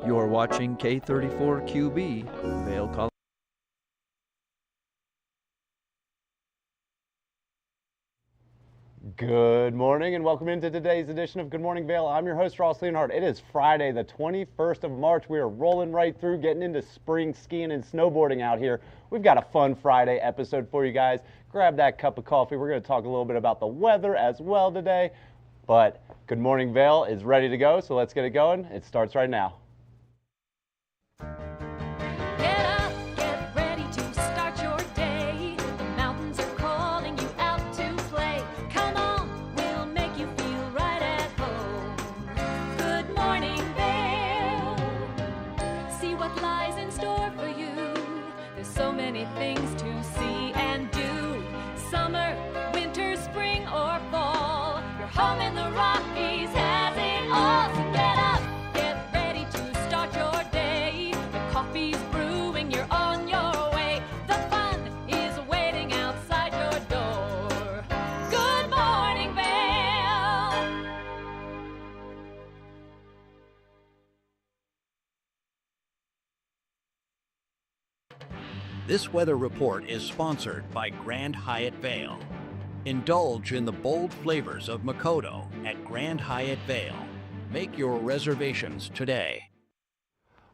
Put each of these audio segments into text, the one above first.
You're watching K34QB, Vail, Colorado. Good morning and welcome into today's edition of Good Morning Vail. I'm your host, Ross Leonhardt. It is Friday, the 21st of March. We are rolling right through, getting into spring skiing and snowboarding out here. We've got a fun Friday episode for you guys. Grab that cup of coffee. We're going to talk a little bit about the weather as well today. But Good Morning Vail is ready to go, so let's get it going. It starts right now. This weather report is sponsored by Grand Hyatt Vail. Indulge in the bold flavors of Makoto at Grand Hyatt Vail. Make your reservations today.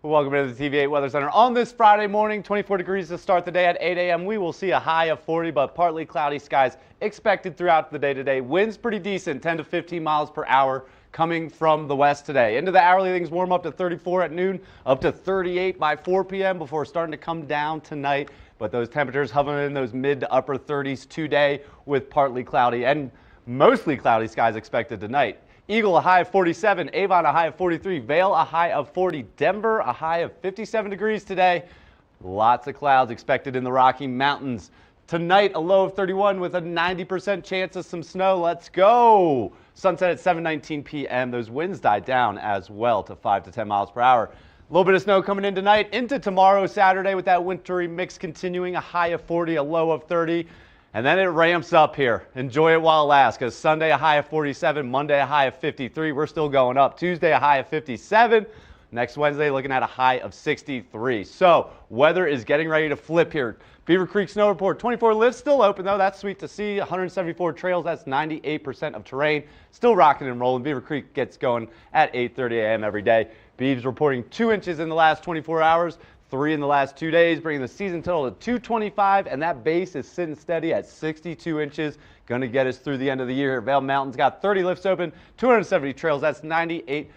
Welcome to the TV8 Weather Center. On this Friday morning, 24 degrees to start the day at 8 a.m. We will see a high of 40, but partly cloudy skies expected throughout the day today. Winds pretty decent, 10 to 15 miles per hour coming from the west today. Into the hourly, things warm up to 34 at noon, up to 38 by 4 p.m. before starting to come down tonight. But those temperatures hovering in those mid to upper 30s today with partly cloudy and mostly cloudy skies expected tonight. Eagle a high of 47, Avon a high of 43, Vail a high of 40, Denver a high of 57 degrees today. Lots of clouds expected in the Rocky Mountains. Tonight a low of 31 with a 90% chance of some snow. Let's go! Sunset at 7:19 p.m. Those winds died down as well to 5 to 10 miles per hour. A little bit of snow coming in tonight into tomorrow, Saturday, with that wintry mix continuing. A high of 40, a low of 30. And then it ramps up here. Enjoy it while it lasts, because Sunday a high of 47, Monday a high of 53. We're still going up. Tuesday a high of 57. Next Wednesday looking at a high of 63. So weather is getting ready to flip here. Beaver Creek Snow Report, 24 lifts still open though. That's sweet to see. 174 trails, that's 98% of terrain. Still rocking and rolling. Beaver Creek gets going at 8:30 a.m. every day. Beavs reporting 2 inches in the last 24 hours. 3 in the last 2 days, bringing the season total to 225, and that base is sitting steady at 62 inches. Going to get us through the end of the year. Vail Mountain's got 30 lifts open, 270 trails. That's 98%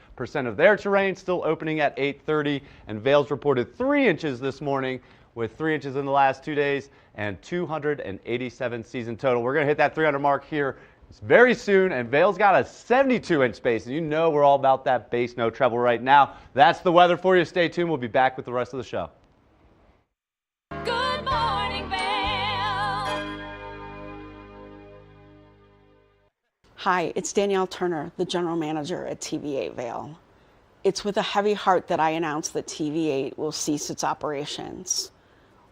of their terrain, still opening at 8:30. And Vail's reported 3 inches this morning, with 3 inches in the last 2 days and 287 season total. We're going to hit that 300 mark here very soon, and Vail's got a 72-inch base, and you know we're all about that base, no treble right now. That's the weather for you. Stay tuned. We'll be back with the rest of the show. Good morning, Vail. Hi, it's Danielle Turner, the General Manager at TV8 Vail. It's with a heavy heart that I announce that TV8 will cease its operations.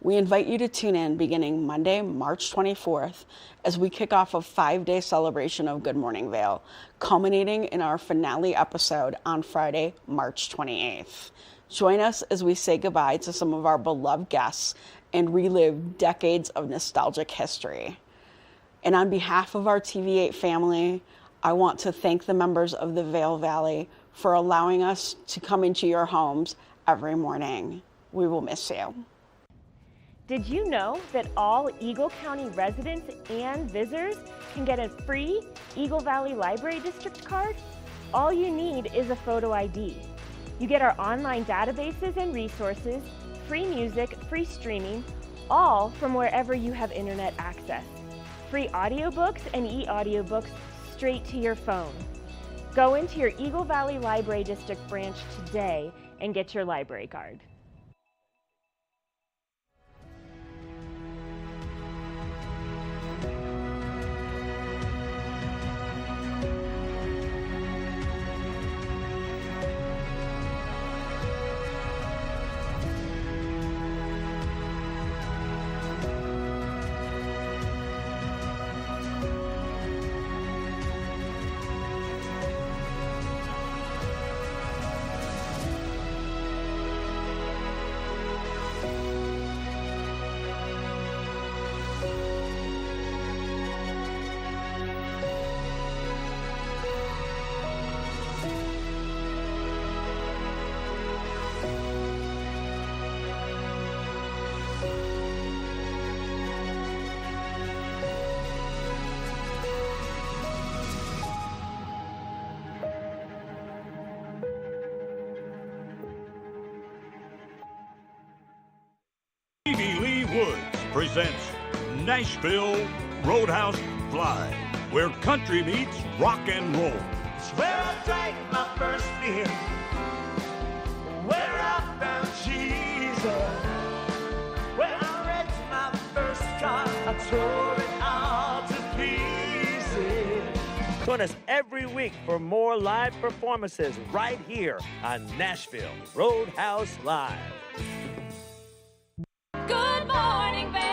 We invite you to tune in beginning Monday, March 24th, as we kick off a 5-day celebration of Good Morning Vail, culminating in our finale episode on Friday, March 28th. Join us as we say goodbye to some of our beloved guests and relive decades of nostalgic history. And on behalf of our TV8 family, I want to thank the members of the Vail Valley for allowing us to come into your homes every morning. We will miss you. Did you know that all Eagle County residents and visitors can get a free Eagle Valley Library District card? All you need is a photo ID. You get our online databases and resources, free music, free streaming, all from wherever you have internet access. Free audiobooks and e-audiobooks straight to your phone. Go into your Eagle Valley Library District branch today and get your library card. presents Nashville Roadhouse Live, where country meets rock and roll. It's where I drank my first beer, where I found Jesus, where I wrecked my first car, I tore it all to pieces. Join us every week for more live performances right here on Nashville Roadhouse Live. Good morning, Vail.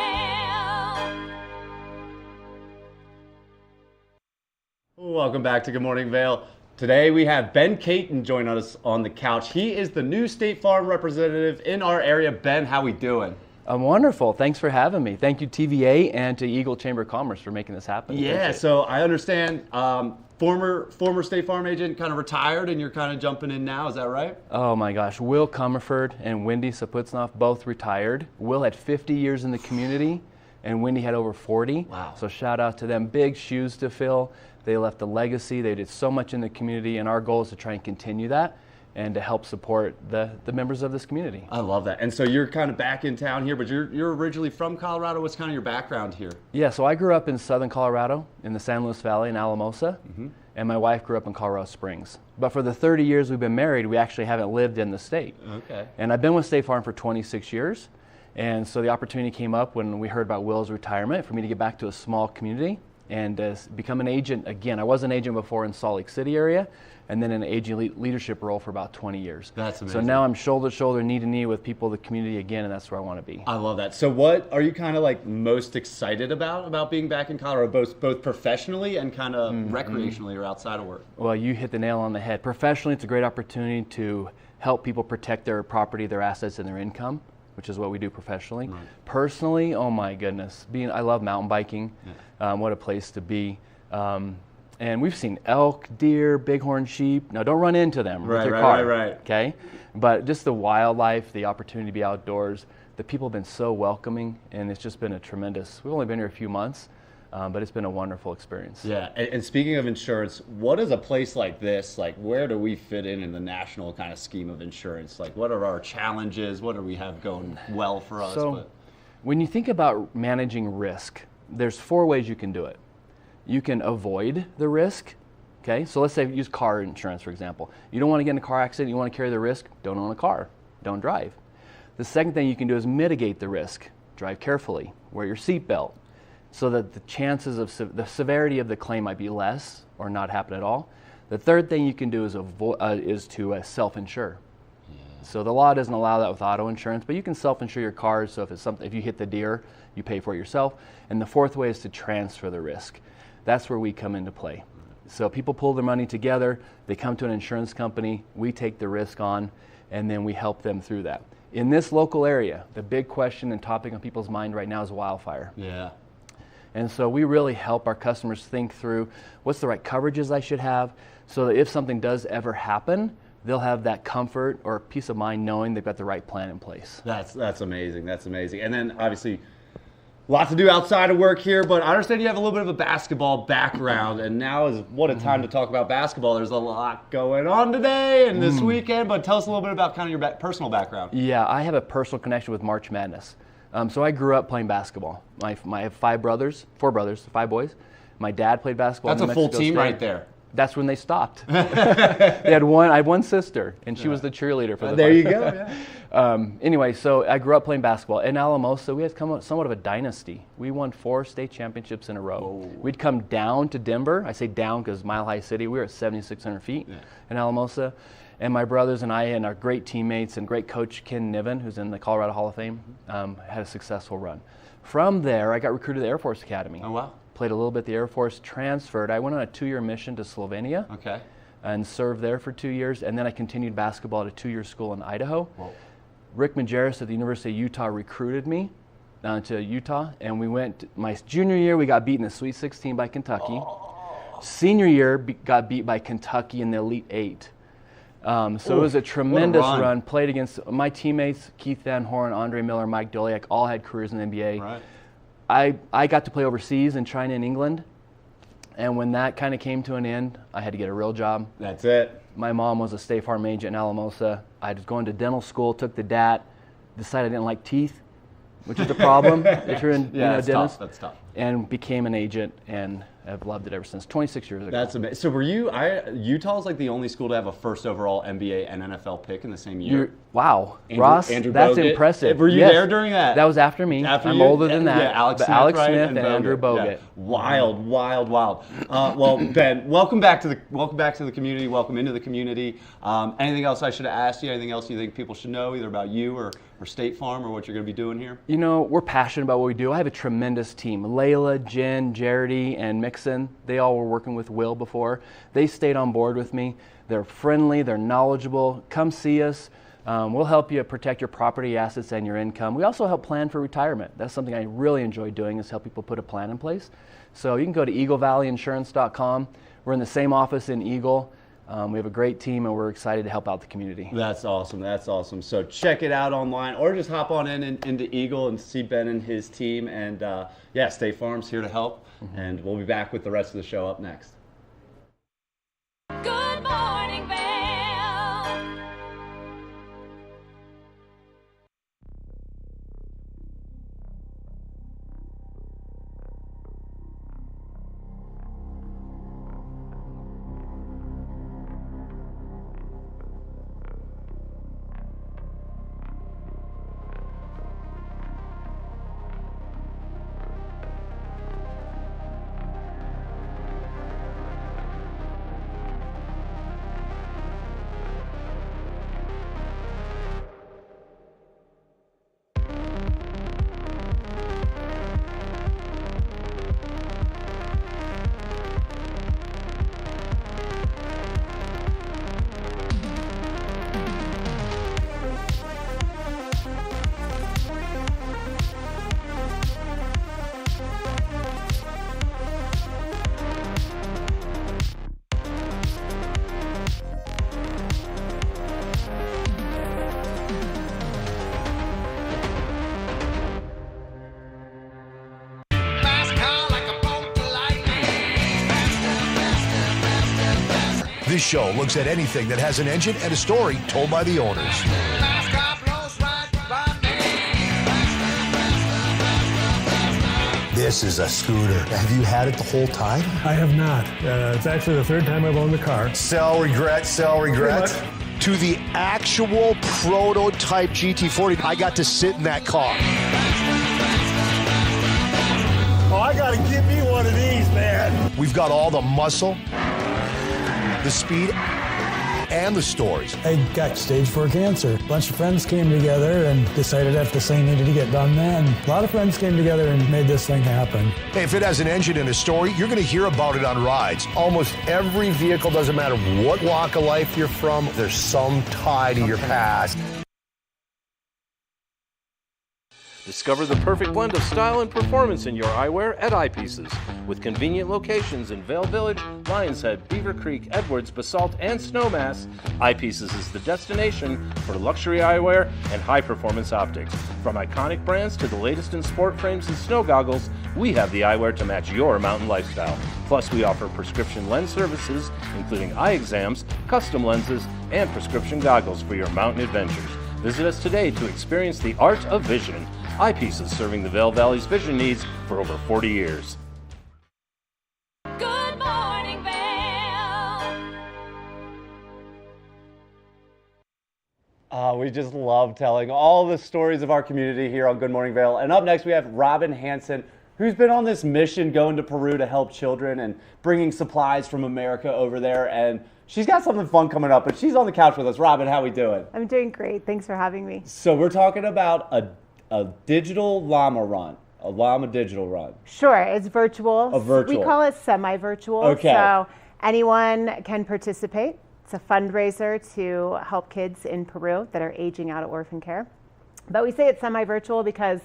Welcome back to Good Morning Vail. Today we have Ben Caton join us on the couch. He is the new State Farm representative in our area. Ben, how we doing? I'm wonderful. Thanks for having me. Thank you, TVA, and to Eagle Chamber of Commerce for making this happen. Yeah, so I understand former State Farm agent kind of retired and you're kind of jumping in now, is that right? Oh my gosh, Will Comerford and Wendy Saputsnoff both retired. Will had 50 years in the community and Wendy had over 40. Wow. So shout out to them. Big shoes to fill. They left a legacy. They did so much in the community, and our goal is to try and continue that and to help support the members of this community. I love that. And so you're kind of back in town here, but you're originally from Colorado. What's kind of your background here? Yeah, so I grew up in southern Colorado in the San Luis Valley in Alamosa, and my wife grew up in Colorado Springs. But for the 30 years we've been married, we actually haven't lived in the state. Okay. And I've been with State Farm for 26 years. And so the opportunity came up when we heard about Will's retirement for me to get back to a small community and become an agent again. I was an agent before in Salt Lake City area, and then in an agent leadership role for about 20 years. That's amazing. So now I'm shoulder to shoulder, knee to knee with people of the community again, and that's where I want to be. I love that. So what are you kind of like most excited about being back in Colorado, both professionally and kind of recreationally or outside of work? Well, you hit the nail on the head. Professionally, it's a great opportunity to help people protect their property, their assets, and their income, which is what we do professionally. Right. Personally, oh my goodness, I love mountain biking. What a place to be. And we've seen elk, deer, bighorn sheep. Now, don't run into them with your car. Right. Okay? But just the wildlife, the opportunity to be outdoors, the people have been so welcoming, and it's just been a tremendous, we've only been here a few months, but it's been a wonderful experience. Yeah, and speaking of insurance, what is a place like this, like where do we fit in the national kind of scheme of insurance? Like what are our challenges? What do we have going well for us? So when you think about managing risk, there's 4 ways you can do it. You can avoid the risk, okay? So let's say use car insurance, for example. You don't want to get in a car accident, you want to carry the risk, don't own a car, don't drive. The second thing you can do is mitigate the risk. Drive carefully, wear your seatbelt, so that the chances of the severity of the claim might be less or not happen at all. The third thing you can do is to self-insure. So the law doesn't allow that with auto insurance, but you can self-insure your cars. So if you hit the deer, you pay for it yourself. And the fourth way is to transfer the risk. That's where we come into play. So people pull their money together, they come to an insurance company, we take the risk on, and then we help them through that. In this local area, the big question and topic on people's mind right now is wildfire. Yeah. And so we really help our customers think through what's the right coverages I should have, so that if something does ever happen, they'll have that comfort or peace of mind knowing they've got the right plan in place. That's amazing. That's amazing. And then obviously lots to do outside of work here, but I understand you have a little bit of a basketball background, and now is what a time to talk about basketball. There's a lot going on today and this weekend, but tell us a little bit about kind of your personal background. Yeah, I have a personal connection with March Madness. So I grew up playing basketball. I have 4 brothers, 5 boys. My dad played basketball. That's a full team right there. That's when they stopped. I had one sister, and she was the cheerleader for the There you go. Yeah. Anyway, so I grew up playing basketball. In Alamosa, we had somewhat of a dynasty. We won 4 state championships in a row. Whoa. We'd come down to Denver. I say down because Mile High City. We were at 7,600 feet in Alamosa. And my brothers and I and our great teammates and great coach Ken Niven, who's in the Colorado Hall of Fame, had a successful run. From there, I got recruited to the Air Force Academy. Oh, wow. Played a little bit at the Air Force, transferred. I went on a 2-year mission to Slovenia. Okay. And served there for 2 years, and then I continued basketball at a 2-year school in Idaho. Whoa. Rick Majerus at the University of Utah recruited me down to Utah, and we went, my junior year, we got beat in the Sweet 16 by Kentucky. Senior year, got beat by Kentucky in the Elite 8. So it was a tremendous run. Played against my teammates, Keith Van Horn, Andre Miller, Mike Doliak, all had careers in the NBA. Right. I got to play overseas in China and England, and when that kind of came to an end, I had to get a real job. That's it. My mom was a State Farm agent in Alamosa. I was going to dental school, took the DAT, decided I didn't like teeth, which is a problem if you're in that's dentist. tough. That's tough. And became an agent, and I've loved it ever since. 26 years ago. That's amazing. So were Utah's like the only school to have a first overall NBA and NFL pick in the same year? Wow. Ross, Andrew that's Bogut. impressive. Were you there during that? That was after me. I'm older than that. Yeah, Alex but Smith, Alex right? Smith and Andrew Bogut. Yeah. Wild. Well, Ben, welcome back to the community. Welcome into the community. Anything else I should have asked you? Anything else you think people should know, either about you or State Farm, or what you're going to be doing here? We're passionate about what we do. I have a tremendous team. Layla, Jen, Jarity, and Mixon, they all were working with Will before. They stayed on board with me. They're friendly, they're knowledgeable. Come see us. We'll help you protect your property assets and your income. We also help plan for retirement. That's something I really enjoy doing, is help people put a plan in place. So you can go to eaglevalleyinsurance.com. We're in the same office in Eagle. We have a great team, and we're excited to help out the community. That's awesome. So check it out online, or just hop on into Eagle and see Ben and his team. And State Farm's here to help. And we'll be back with the rest of the show up next. Good morning, Vail. This show looks at anything that has an engine and a story told by the owners. This is a scooter. Have you had it the whole time? I have not. It's actually the third time I've owned the car. Sell, regret. To the actual prototype GT40, I got to sit in that car. Oh, I gotta give me one of these, man. We've got all the muscle, the speed, and the stories. I got stage 4 cancer. A bunch of friends came together and decided that this thing needed to get done then. A lot of friends came together and made this thing happen. Hey, if it has an engine and a story, you're going to hear about it on rides. Almost every vehicle, doesn't matter what walk of life you're from, there's some tie to your past. Discover the perfect blend of style and performance in your eyewear at Eyepieces. With convenient locations in Vail Village, Lions Head, Beaver Creek, Edwards, Basalt, and Snowmass, Eyepieces is the destination for luxury eyewear and high-performance optics. From iconic brands to the latest in sport frames and snow goggles, we have the eyewear to match your mountain lifestyle. Plus, we offer prescription lens services, including eye exams, custom lenses, and prescription goggles for your mountain adventures. Visit us today to experience the art of vision. Eyepieces, serving the Vail Valley's vision needs for over 40 years. Good morning, Vail. We just love telling all the stories of our community here on Good Morning Vail. And up next, we have Robin Hansen, who's been on this mission going to Peru to help children and bringing supplies from America over there. And she's got something fun coming up, but she's on the couch with us. Robin, how we doing? I'm doing great. Thanks for having me. So we're talking about a digital llama run, a llama digital run. Sure, it's virtual. Virtual. We call it semi-virtual. Okay. So anyone can participate. It's a fundraiser to help kids in Peru that are aging out of orphan care. But we say it's semi-virtual because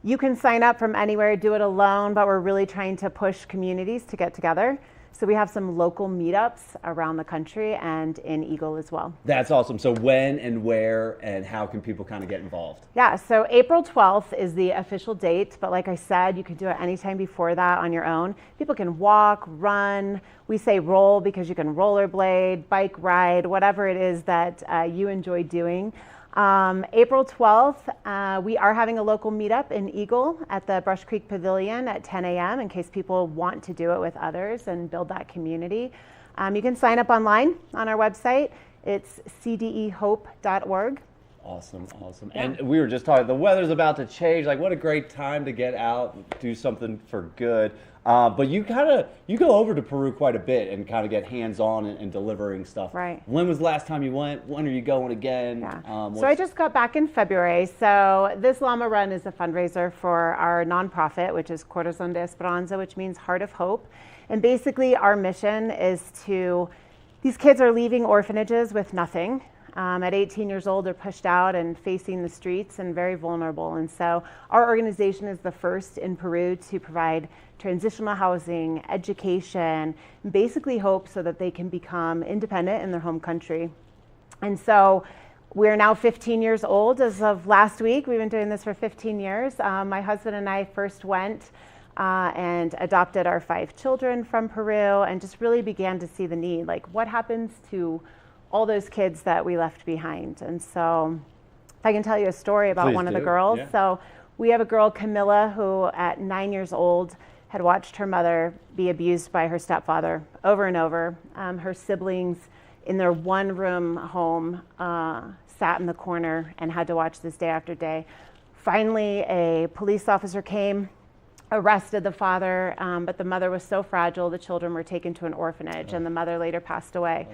you can sign up from anywhere, do it alone, but we're really trying to push communities to get together. So we have some local meetups around the country and in Eagle as well. That's awesome. So when and where and how can people kind of get involved? Yeah, so April 12th is the official date, but like I said, you can do it anytime before that on your own. People can walk, run. We say roll because you can rollerblade, bike ride, whatever it is that you enjoy doing. April 12th, we are having a local meetup in Eagle at the Brush Creek Pavilion at 10 a.m. in case people want to do it with others and build that community. You can sign up online on our website. It's cdehope.org. Awesome, awesome. Yeah. And we were just talking, the weather's about to change. Like, what a great time to get out, do something for good. But you go over to Peru quite a bit and kind of get hands-on and delivering stuff. Right. When was the last time you went? When are you going again? Yeah. So I just got back in February. So this Llama Run is a fundraiser for our nonprofit, which is Corazón de Esperanza, which means Heart of Hope. And basically our mission is these kids are leaving orphanages with nothing. At 18 years old, they're pushed out and facing the streets and very vulnerable. And so our organization is the first in Peru to provide transitional housing, education, basically hope so that they can become independent in their home country. And so we're now 15 years old as of last week. We've been doing this for 15 years. My husband and I first went and adopted our 5 children from Peru and just really began to see the need. Like, what happens to all those kids that we left behind? And so if I can tell you a story about one of the girls. Yeah. So we have a girl, Camilla, who at 9 years old had watched her mother be abused by her stepfather over and over. Her siblings in their one-room home sat in the corner and had to watch this day after day. Finally, a police officer came, arrested the father, but the mother was so fragile, the children were taken to an orphanage, and the mother later passed away.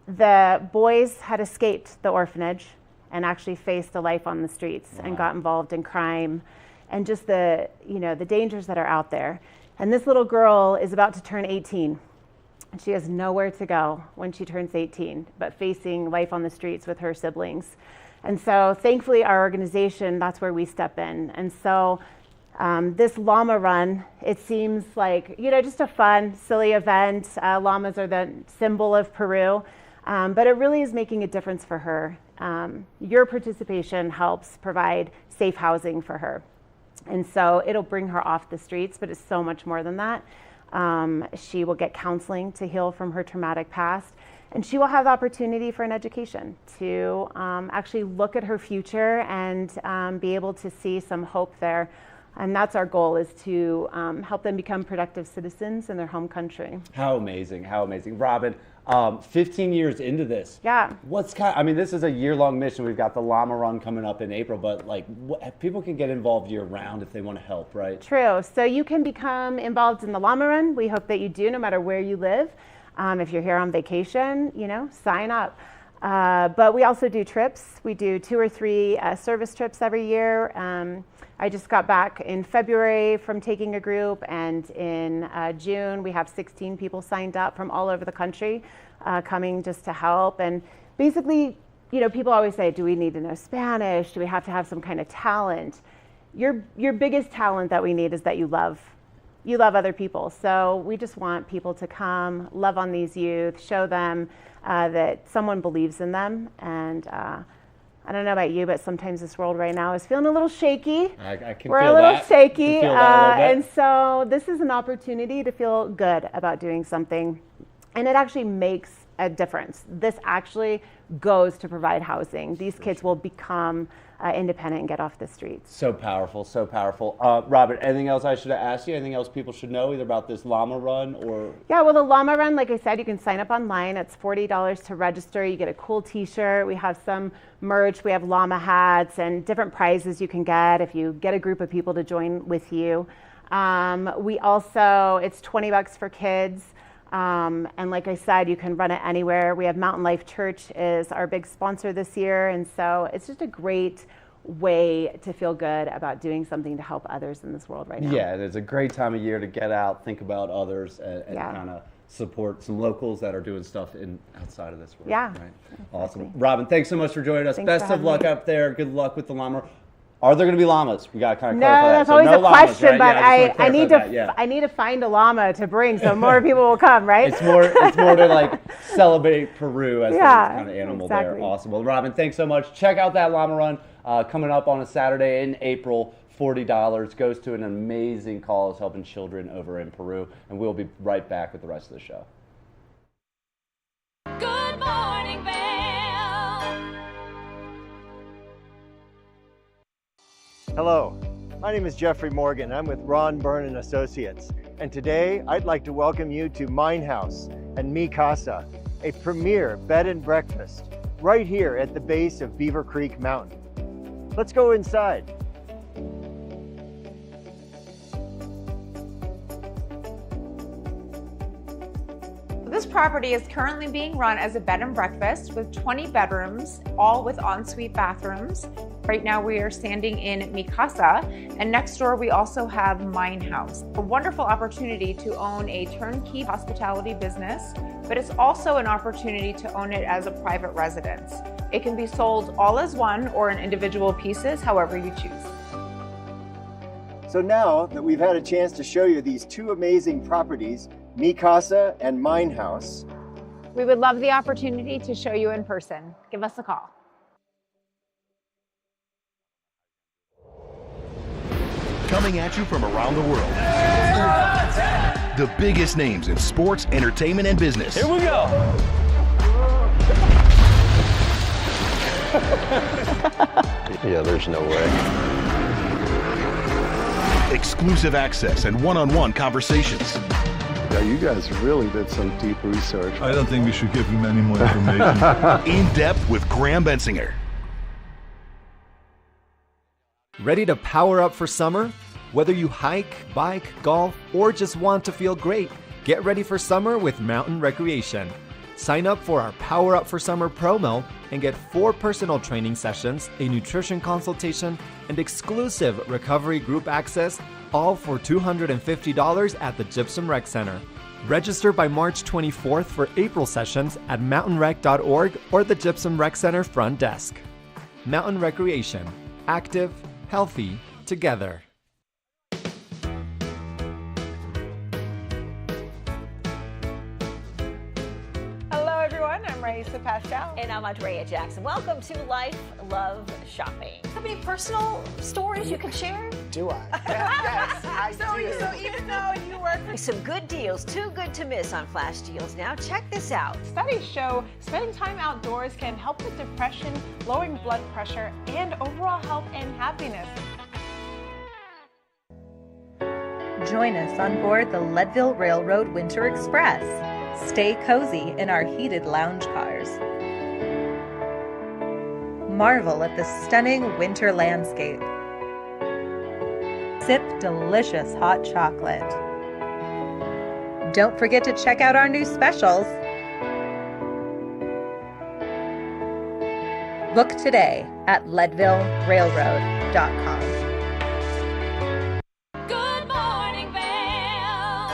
The boys had escaped the orphanage and actually faced a life on the streets and got involved in crime and just the dangers that are out there. And this little girl is about to turn 18. And she has nowhere to go when she turns 18, but facing life on the streets with her siblings. And so thankfully our organization, that's where we step in. And so this llama run, it seems like, just a fun, silly event. Llamas are the symbol of Peru, but it really is making a difference for her. Your participation helps provide safe housing for her. And so it'll bring her off the streets, but it's so much more than that. She will get counseling to heal from her traumatic past, and she will have the opportunity for an education to actually look at her future and be able to see some hope there. And that's our goal, is to help them become productive citizens in their home country. How amazing, how amazing. Robin, 15 years into this. Yeah. This is a year-long mission. We've got the Llama Run coming up in April, but people can get involved year-round if they want to help, right? True. So you can become involved in the Llama Run. We hope that you do, no matter where you live. If you're here on vacation, sign up. But we also do trips. We do 2 or 3 service trips every year. I just got back in February from taking a group, and in June we have 16 people signed up from all over the country coming just to help. And basically, people always say, do we need to know Spanish? Do we have to have some kind of talent? Your biggest talent that we need is that you love other people. So we just want people to come, love on these youth, show them that someone believes in them. And I don't know about you, but sometimes this world right now is feeling a little shaky. I can We're feel a little that. shaky. I can feel that a little bit. And so this is an opportunity to feel good about doing something. And it actually makes a difference. This actually goes to provide housing. These kids will become independent and get off the streets. So powerful, so powerful. Robert, anything else I should have asked you? Anything else people should know, either about this Llama Run or? Yeah, well, the Llama Run, like I said, you can sign up online. It's $40 to register. You get a cool t-shirt. We have some merch. We have llama hats and different prizes you can get if you get a group of people to join with you. We also, it's $20 for kids. And like I said, you can run it anywhere. We have Mountain Life Church is our big sponsor this year. And so it's just a great way to feel good about doing something to help others in this world right now. Yeah, it's a great time of year to get out, think about others, and kind of support some locals that are doing stuff outside of this world. Yeah. Right? Exactly. Awesome. Robin, thanks so much for joining us. Thanks Best for of luck having me. up there. Good luck with the llama. Are there going to be llamas? We got to kind of No, clarify that's that. always no a llamas, question, right? but Yeah, I need clarify that, I need to find a llama to bring so more people will come, right? It's more to celebrate Peru as the kind of animal exactly. there. Awesome. Well, Robin, thanks so much. Check out that Llama Run coming up on a Saturday in April. $40 goes to an amazing cause helping children over in Peru, and we'll be right back with the rest of the show. Good morning, Vail. Hello, my name is Jeffrey Morgan. I'm with Ron Byrne & Associates. And today I'd like to welcome you to Mine House and Mi Casa, a premier bed and breakfast right here at the base of Beaver Creek Mountain. Let's go inside. This property is currently being run as a bed and breakfast with 20 bedrooms, all with ensuite bathrooms. Right now we are standing in Mi Casa, and next door we also have Mine House. A wonderful opportunity to own a turnkey hospitality business, but it's also an opportunity to own it as a private residence. It can be sold all as one or in individual pieces, however you choose. So now that we've had a chance to show you these two amazing properties, Mi Casa and Mine House, We would love the opportunity to show you in person. Give us a call. Coming at you from around the world. The biggest names in sports, entertainment, and business. Here we go. Yeah, there's no way. Exclusive access and one-on-one conversations. Yeah, you guys really did some deep research. I don't think we should give him any more information. In depth with Graham Bensinger. Ready to power up for summer? Whether you hike, bike, golf, or just want to feel great, get ready for summer with Mountain Recreation. Sign up for our Power Up for Summer promo and get 4 personal training sessions, a nutrition consultation, and exclusive recovery group access, all for $250 at the Gypsum Rec Center. Register by March 24th for April sessions at mountainrec.org or the Gypsum Rec Center front desk. Mountain Recreation. Active, healthy, together. Hello everyone, I'm Raisa Pascal. And I'm Andrea Jackson. Welcome to Life, Love, Shopping. How many personal stories you can share? Do I? Yes, I do. So even though you work for some good deals, too good to miss on flash deals now. Check this out. Studies show spending time outdoors can help with depression, lowering blood pressure, and overall health and happiness. Join us on board the Leadville Railroad Winter Express. Stay cozy in our heated lounge cars. Marvel at the stunning winter landscape. Sip delicious hot chocolate. Don't forget to check out our new specials. Book today at leadvillerailroad.com. Good morning, Vail.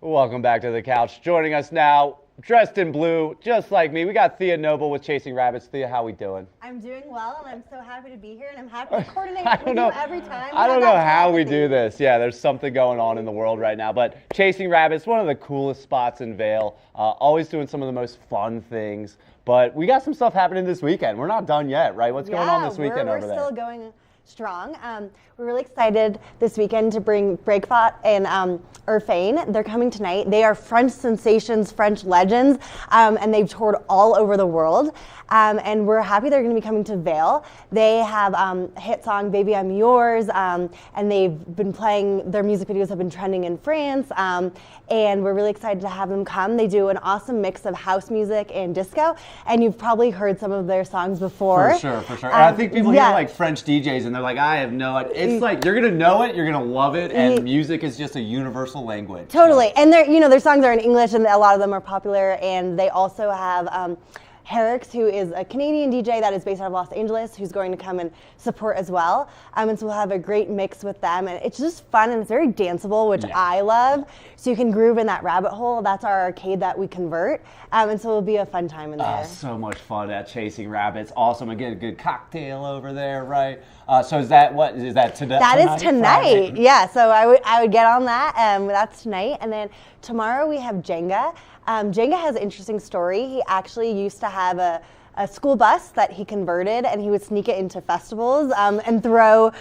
Welcome back to the couch. Joining us now, dressed in blue, just like me, we got Thea Noble with Chasing Rabbits. Thea, how we doing? I'm doing well, and I'm so happy to be here, and I'm happy to coordinate I with don't know. you every time. I don't know how we do this. Yeah, there's something going on in the world right now. But Chasing Rabbits, one of the coolest spots in Vail. Always doing some of the most fun things. But we got some stuff happening this weekend. We're not done yet, right? What's going on this weekend over there? We're still going strong. We're really excited this weekend to bring Breakthought and Irfane. They're coming tonight. They are French sensations, French legends, and they've toured all over the world. And we're happy they're going to be coming to Vail. They have a hit song, Baby I'm Yours, and they've been playing, their music videos have been trending in France, and we're really excited to have them come. They do an awesome mix of house music and disco, and you've probably heard some of their songs before. For sure, for sure. And I think people hear like French DJs and they're like, I have no idea. It's like, you're going to know it, you're going to love it, and music is just a universal language. Totally, and their songs are in English, and a lot of them are popular, and they also have Herrick's, who is a Canadian DJ that is based out of Los Angeles, who's going to come and support as well. And so we'll have a great mix with them. And it's just fun, and it's very danceable, which I love. So you can groove in that rabbit hole. That's our arcade that we convert. And so it'll be a fun time in there. So much fun at Chasing Rabbits. Awesome. Again, a good cocktail over there, right? So is that today? That is tonight. Yeah, so I would get on that. That's tonight. And then tomorrow we have Jenga. Jenga has an interesting story. He actually used to have a school bus that he converted, and he would sneak it into festivals and throw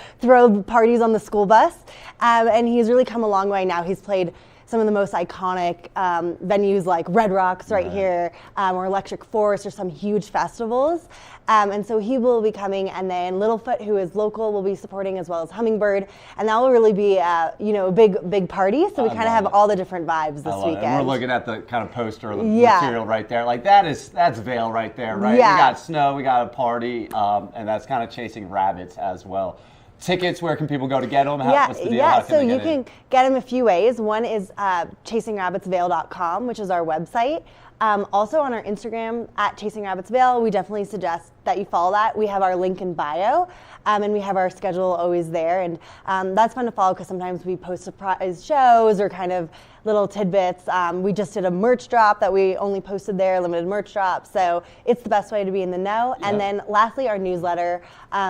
parties on the school bus. And he's really come a long way now. He's played some of the most iconic venues like Red Rocks right here, or Electric Forest, or some huge festivals. And so he will be coming, and then Littlefoot, who is local, will be supporting, as well as Hummingbird, and that will really be a big party. So we kind of have all the different vibes this weekend. And we're looking at the kind of poster of the material right there. Like that's Vail right there, right? Yeah. We got snow, we got a party, and that's kind of chasing rabbits as well. Tickets, where can people go to get them? What's the deal? So you can get them a few ways. One is chasingrabbitsvail.com, which is our website. Also on our Instagram at chasingrabbitsvail, we definitely suggest that you follow that. We have our link in bio, and we have our schedule always there. And that's fun to follow because sometimes we post surprise shows or kind of little tidbits. We just did a merch drop that we only posted there, limited merch drop. So it's the best way to be in the know. Yep. And then lastly, our newsletter,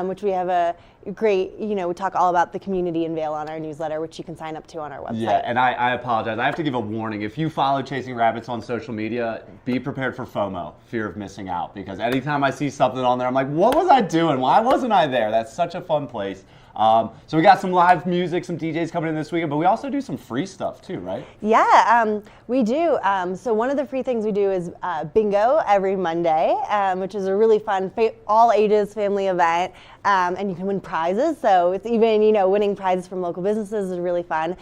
which we have a great, we talk all about the community in Vail on our newsletter, which you can sign up to on our website. Yeah, and I apologize. I have to give a warning. If you follow Chasing Rabbits on social media, be prepared for FOMO, fear of missing out. Because anytime I see something on there, I'm like, what was I doing? Why wasn't I there? That's such a fun place. So we got some live music, some DJs coming in this weekend, but we also do some free stuff too, right? Yeah, we do. So one of the free things we do is bingo every Monday, which is a really fun, all ages family event, and you can win prizes. So it's even, winning prizes from local businesses is really fun.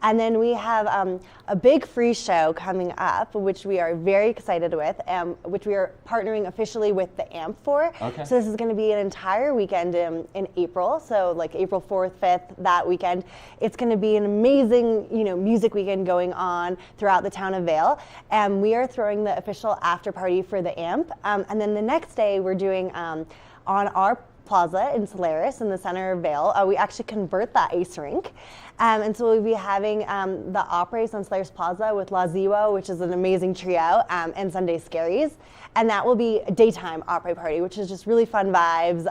And then we have a big free show coming up, which we are very excited with, which we are partnering officially with the AMP for. Okay. So this is going to be an entire weekend in April, so like April 4th, 5th, that weekend. It's going to be an amazing, music weekend going on throughout the town of Vail. And we are throwing the official after party for the AMP. And then the next day we're doing on our plaza in Solaris in the center of Vail. We actually convert that ice rink. And so we'll be having the Opera's on Solaris Plaza with La Ziwa, which is an amazing trio, and Sunday Scaries. And that will be a daytime opera party, which is just really fun vibes.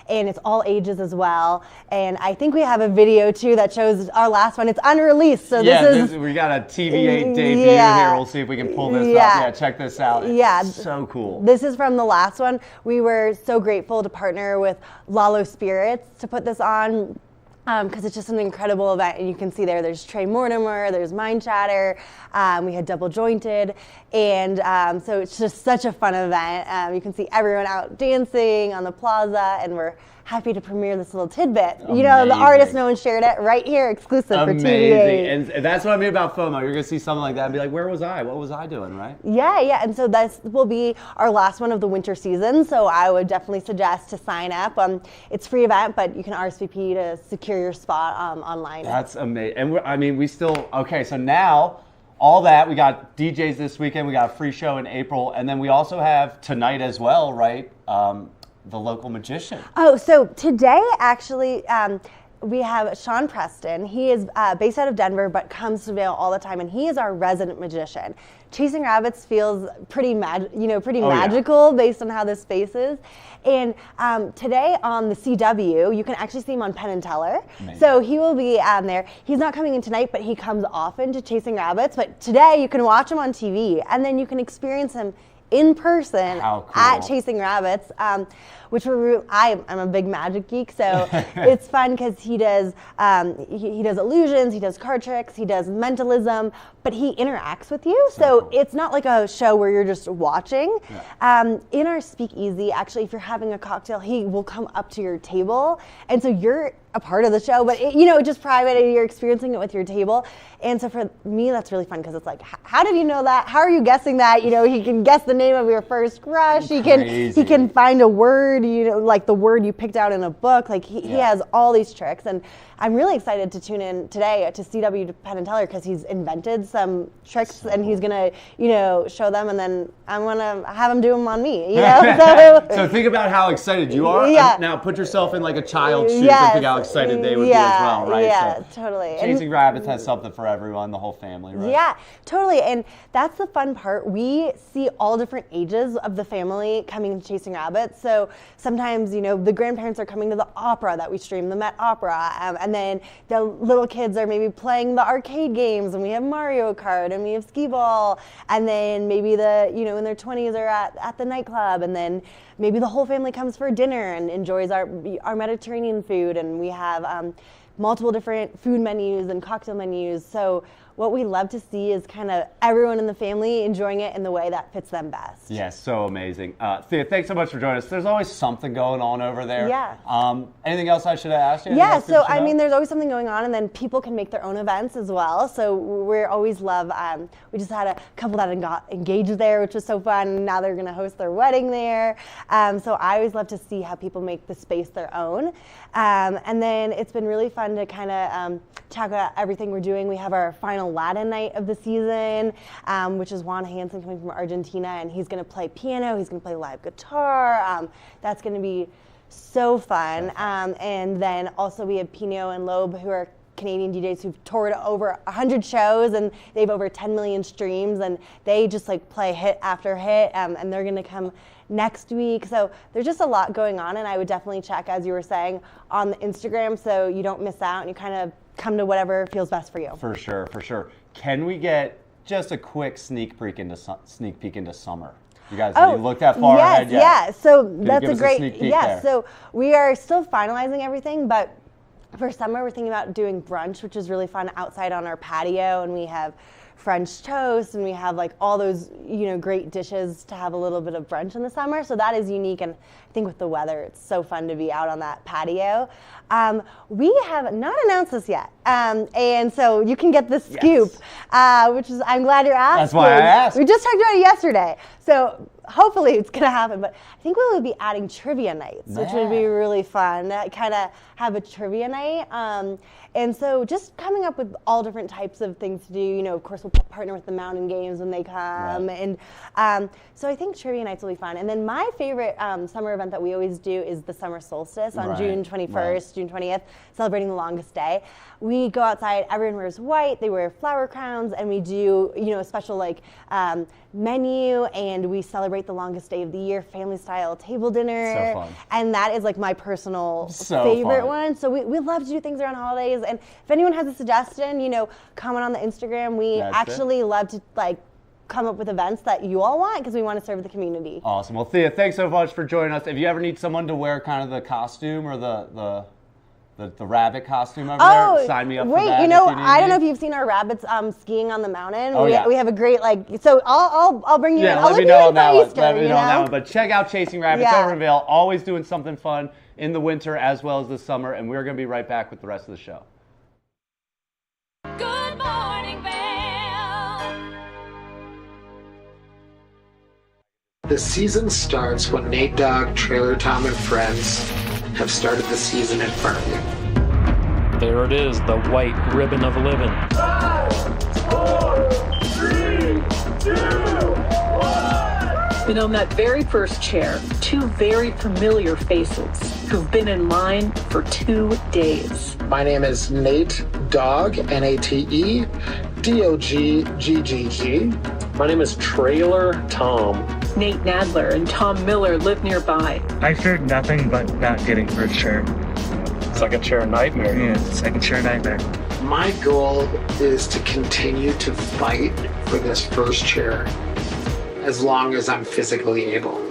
And it's all ages as well. And I think we have a video too that shows our last one. It's unreleased. So we got a TVA debut here. We'll see if we can pull this up. Yeah, check this out. It's so cool. This is from the last one. We were so grateful to partner with Lalo Spirits to put this on, because it's just an incredible event. And you can see there's Trey Mortimer, there's Mind Chatter, we had Double Jointed, and so it's just such a fun event. You can see everyone out dancing on the plaza, and we're happy to premiere this little tidbit. Amazing. The artist, no one shared it, right here, exclusive for TVA. And that's what I mean about FOMO. You're going to see something like that and be like, where was I? What was I doing, right? Yeah, and so this will be our last one of the winter season, so I would definitely suggest to sign up. It's a free event, but you can RSVP to secure your spot online. That's amazing. And we still, okay, so now, all that, we got DJs this weekend, we got a free show in April, and then we also have tonight as well, right? The local magician. Oh, so today actually we have Sean Preston. He is based out of Denver but comes to Vail all the time, and he is our resident magician. Chasing Rabbits feels pretty magical based on how this space is. And today on the CW, you can actually see him on Penn and Teller. Amazing. So he will be there. He's not coming in tonight, but he comes often to Chasing Rabbits. But today you can watch him on TV, and then you can experience him in person at Chasing Rabbits, which I'm a big magic geek, so it's fun because he does illusions, he does card tricks, he does mentalism, but he interacts with you. So it's not like a show where you're just watching. Yeah. In our speakeasy, actually, if you're having a cocktail, he will come up to your table, and so you're a part of the show, but just private, and you're experiencing it with your table. And so for me, that's really fun because it's like, how did you know that? How are you guessing that? He can guess the name of your first crush. He can find a word, like the word you picked out in a book. Like he has all these tricks, and I'm really excited to tune in today to CW to Penn and Teller because he's invented some tricks, and he's gonna show them, and then I'm gonna have him do them on me. So think about how excited you are. Yeah. Now put yourself in like a child's shoes and think how excited they would be as well, right? Yeah, totally. Chasing Rabbits has something for everyone, the whole family, right? Yeah, totally. And that's the fun part. We see all different ages of the family coming to Chasing Rabbits. So sometimes, the grandparents are coming to the opera that we stream, the Met Opera, and then the little kids are maybe playing the arcade games, and we have Mario Kart, and we have skee ball, and then maybe in their 20s are at the nightclub, and then maybe the whole family comes for dinner and enjoys our Mediterranean food, and we have multiple different food menus and cocktail menus. So what we love to see is kind of everyone in the family enjoying it in the way that fits them best. Yes, so amazing. Thea, thanks so much for joining us. There's always something going on over there. Yeah. Anything else I should have asked you? Yeah, so I mean, there's always something going on, and then people can make their own events as well. So we always love, we just had a couple that got engaged there, which was so fun. Now they're going to host their wedding there. So I always love to see how people make the space their own. And then it's been really fun to kind of talk about everything we're doing. We have our final Latin night of the season, which is Juan Hansen coming from Argentina, and he's going to play piano, he's going to play live guitar. That's going to be so fun. And then also we have Pino and Loeb, who are Canadian DJs who've toured over 100 shows, and they have over 10 million streams, and they just like play hit after hit, and they're going to come next week. So there's just a lot going on, and I would definitely check, as you were saying, on the Instagram so you don't miss out and you kind of come to whatever feels best for you. For sure, for sure. Can we get just a quick sneak peek into summer? You guys, have you looked that far ahead yet? Yeah, so Can that's you give a us great, sneak peek yeah, there? so we are still finalizing everything, but for summer we're thinking about doing brunch, which is really fun outside on our patio, and we have French toast, and we have like all those, great dishes to have a little bit of brunch in the summer. So that is unique, and I think with the weather, it's so fun to be out on that patio. We have not announced this yet, and so you can get the scoop, which is, I'm glad you're asking. That's why I asked. We just talked about it yesterday, so hopefully it's gonna happen. But I think we will be adding trivia nights, which would be really fun. Kind of have a trivia night. And so just coming up with all different types of things to do. Of course, we'll partner with the Mountain Games when they come. Right. And so I think trivia nights will be fun. And then my favorite summer event that we always do is the summer solstice on June 21st, June 20th, celebrating the longest day. We go outside, everyone wears white, they wear flower crowns, and we do, a special menu, and we celebrate the longest day of the year, family style table dinner. So fun. And that is like my personal favorite one. So we love to do things around holidays. And if anyone has a suggestion, comment on the Instagram. We actually love to come up with events that you all want, because we want to serve the community. Awesome. Well, Thea, thanks so much for joining us. If you ever need someone to wear kind of the costume or the rabbit costume over there, sign me up for that. I don't know if you've seen our rabbits skiing on the mountain. We have a great so I'll bring you in. Let me know on that one. Let me know on that one. But check out Chasing Rabbits over in Vail. Always doing something fun in the winter as well as the summer, and we're going to be right back with the rest of the show. Good morning, Vail. The season starts when Nate Dogg, Trailer Tom, and friends have started the season at Farmview. There it is, the white ribbon of living. 5, 4, 3, 2, 1. Been on that very first chair, two very familiar faces who've been in line for 2 days. My name is Nate Dogg, N-A-T-E, D-O-G-G-G-G. My name is Trailer Tom. Nate Nadler and Tom Miller live nearby. I feared nothing but not getting first chair. Second chair nightmare. Yeah, second chair nightmare. My goal is to continue to fight for this first chair as long as I'm physically able.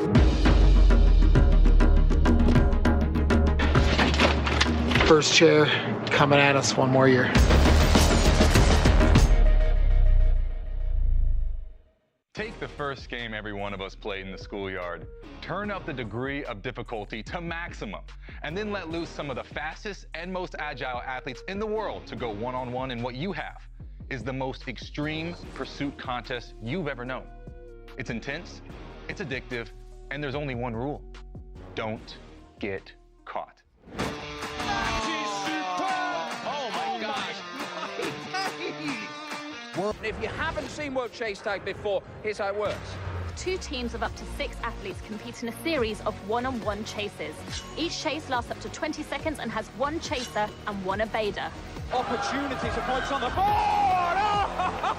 First chair coming at us one more year. Take the first game every one of us played in the schoolyard. Turn up the degree of difficulty to maximum, and then let loose some of the fastest and most agile athletes in the world to go one-on-one in what you have is the most extreme pursuit contest you've ever known. It's intense, it's addictive, and there's only one rule. Don't get caught. Oh my gosh. If you haven't seen World Chase Tag before, here's how it works. 2 teams of up to 6 athletes compete in a series of one-on-one chases. Each chase lasts up to 20 seconds and has 1 chaser and 1 evader. Opportunity to points on the board!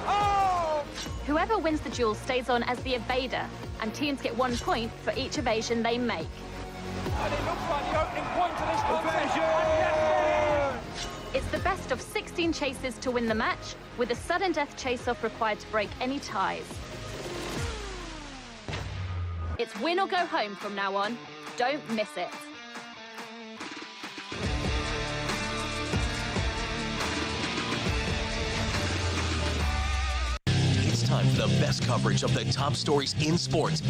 Oh! Whoever wins the duel stays on as the evader, and teams get 1 point for each evasion they make. And it looks like the opening point to this contest. It's the best of 16 chases to win the match, with a sudden death chase-off required to break any ties. It's win or go home from now on. Don't miss it. time for the best coverage of the top stories in sports.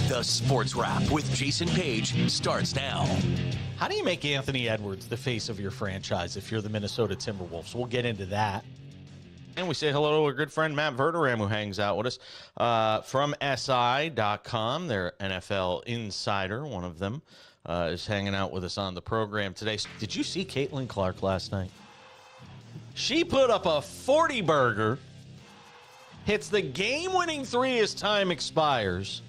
The Sports Wrap with Jason Page starts now. How do you make Anthony Edwards the face of your franchise if you're the Minnesota Timberwolves? We'll get into that. And we say hello to our good friend Matt Verderam, who hangs out with us from SI.com. They're NFL insider, one of them. Is hanging out with us on the program today. Did you see Caitlin Clark last night? She put up a 40-burger, hits the game-winning three as time expires.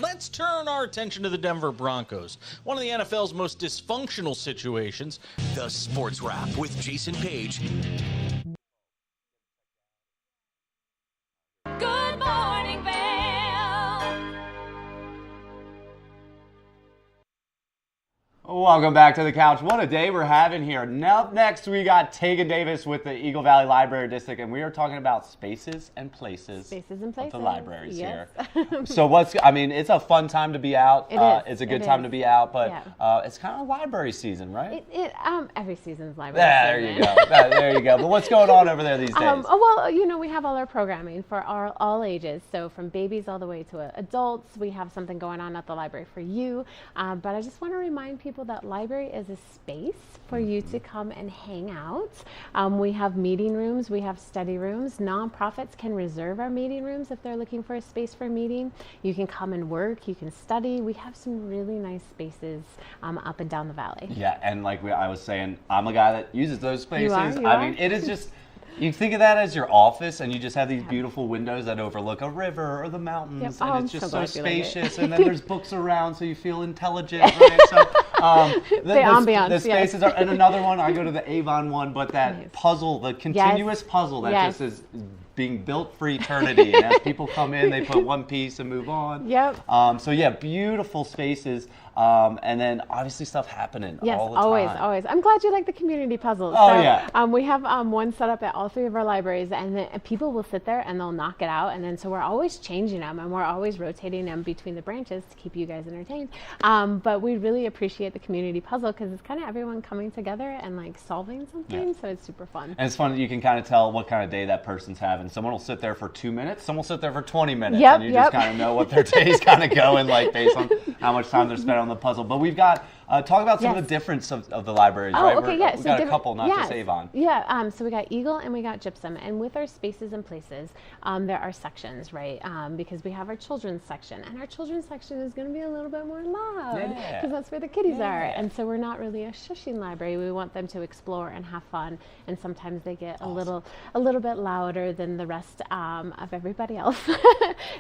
Let's turn our attention to the Denver Broncos, one of the NFL's most dysfunctional situations. The Sports Wrap with Jason Page. Good morning, Vail. Welcome back to the couch. What a day we're having here. Now, next, we got Tegan Davis with the Eagle Valley Library District, and we are talking about spaces and places. Spaces and places. Of the libraries yes. here. So it's a fun time to be out. It is. It's a good time to be out, but Yeah. it's kind of library season, right? Every season's library There season. you go. There you go. But what's going on over there these days? We have all our programming for all ages. So from babies all the way to adults, we have something going on at the library for you. But I just want to remind people that library is a space for you to come and hang out. We have meeting rooms, we have study rooms. Nonprofits can reserve our meeting rooms if they're looking for a space for a meeting. You can come and work, you can study. We have some really nice spaces up and down the valley. Yeah, and like I was saying, I'm a guy that uses those spaces. You are? I mean, it is just, you think of that as your office, and you just have these beautiful windows that overlook a river or the mountains, Yep. and Oh, it's just I'm so so glad you like it. spacious, and then there's books around, so you feel intelligent, right? So, the ambiance, the spaces are, and another one, I go to the Avon one, but that puzzle, the continuous puzzle that just is being built for eternity, and as people come in, they put one piece and move on. Yep. So yeah, beautiful spaces. And then obviously stuff happening all the time. Always. I'm glad you like the community puzzles. We have one set up at all three of our libraries, and then people will sit there and they'll knock it out, and then so we're always changing them and we're always rotating them between the branches to keep you guys entertained. But we really appreciate the community puzzle because it's kind of everyone coming together and like solving something, so it's super fun. And it's fun that you can kind of tell what kind of day that person's having. Someone will sit there for 2 minutes, someone will sit there for 20 minutes, and you just kind of know what their day's kind of going like based on how much time they're spending on the puzzle. But we've got talk about some of the difference of the libraries, right? Okay, yeah. We've got a couple, not just Avon. Yeah, so we got Eagle and we got Gypsum, and with our spaces and places, there are sections, right? Because we have our children's section, and our children's section is going to be a little bit more loud because that's where the kiddies are, and so we're not really a shushing library. We want them to explore and have fun, and sometimes they get a little bit louder than the rest of everybody else.